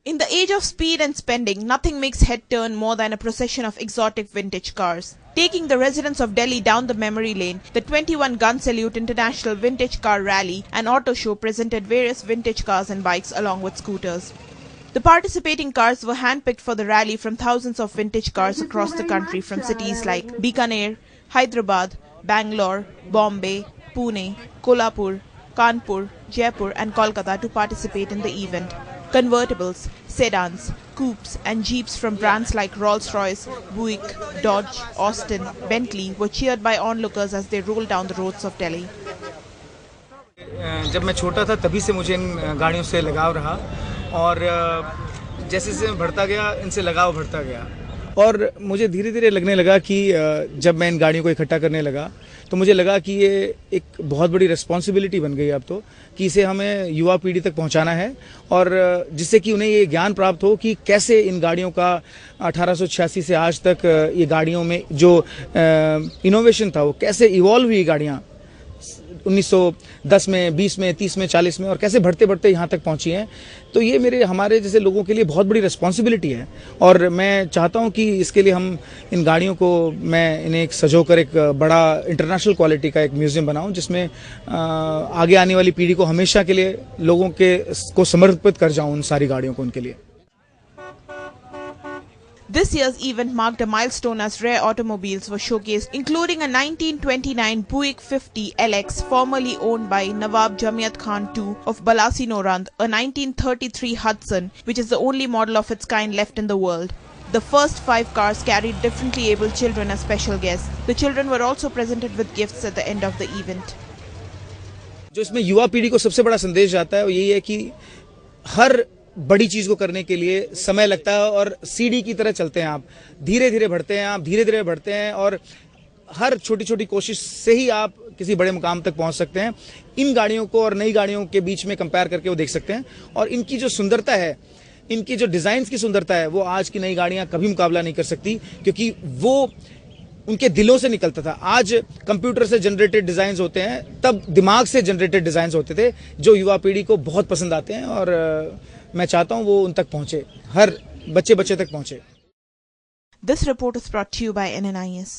In the age of speed and spending, nothing makes head turn more than a procession of exotic vintage cars. Taking the residents of Delhi down the memory lane, the 21 Gun Salute International Vintage Car Rally and Auto Show presented various vintage cars and bikes along with scooters. The participating cars were handpicked for the rally from thousands of vintage cars across the country from cities like Bikaner, Hyderabad, Bangalore, Bombay, Pune, Kolhapur, Kanpur, Jaipur and Kolkata to participate in the event. Convertibles, sedans, coupes and jeeps from brands like Rolls-Royce, Buick, Dodge, Austin, Bentley were cheered by onlookers as they rolled down the roads of Delhi. जब मैं छोटा था तभी से मुझे इन गाड़ियों से लगाव रहा और जैसे जैसे बढ़ता गया इनसे लगाव बढ़ता गया और मुझे धीरे धीरे लगने लगा कि जब मैं इन गाड़ियों को इकट्ठा करने लगा तो मुझे लगा कि ये एक बहुत बड़ी रिस्पॉन्सिबिलिटी बन गई अब तो कि इसे हमें युवा पीढ़ी तक पहुंचाना है और जिससे कि उन्हें ये ज्ञान प्राप्त हो कि कैसे इन गाड़ियों का 1886 से आज तक ये गाड़ियों में जो इनोवेशन था वो कैसे इवॉल्व हुई गाड़ियाँ 1910 में 20 में 30 में 40 में और कैसे बढ़ते बढ़ते यहाँ तक पहुँची हैं। तो ये हमारे जैसे लोगों के लिए बहुत बड़ी रिस्पॉन्सिबिलिटी है और मैं चाहता हूँ कि इसके लिए हम इन गाड़ियों को मैं इन्हें एक सजोकर एक बड़ा इंटरनेशनल क्वालिटी का एक म्यूजियम बनाऊँ जिसमें आगे आने वाली पीढ़ी को हमेशा के लिए लोगों को समर्पित कर जाऊँ उन सारी गाड़ियों को उनके लिए। This year's event marked a milestone as rare automobiles were showcased, including a 1929 Buick 50 LX formerly owned by Nawab Jamiat Khan II of Balasi Norand, a 1933 Hudson, which is the only model of its kind left in the world. The first 5 cars carried differently abled children as special guests. The children were also presented with gifts at the end of the event. जो इसमें युवा पीढ़ी को सबसे बड़ा संदेश जाता है वो यही है कि हर बड़ी चीज को करने के लिए समय लगता है और सीढ़ी की तरह चलते हैं आप धीरे धीरे बढ़ते हैं और हर छोटी छोटी कोशिश से ही आप किसी बड़े मुकाम तक पहुंच सकते हैं। इन गाड़ियों को और नई गाड़ियों के बीच में कंपेयर करके वो देख सकते हैं और इनकी जो सुंदरता है इनकी जो डिजाइन की सुंदरता है वो आज की नई गाड़ियां कभी मुकाबला नहीं कर सकती क्योंकि वो उनके दिलों से निकलता था। आज कंप्यूटर से जनरेटेड डिजाइन होते हैं, तब दिमाग से जनरेटेड डिजाइन होते थे जो युवा पीढ़ी को बहुत पसंद आते हैं और मैं चाहता हूं वो उन तक पहुंचे, हर बच्चे तक पहुंचे। This report is brought to you by NNIS.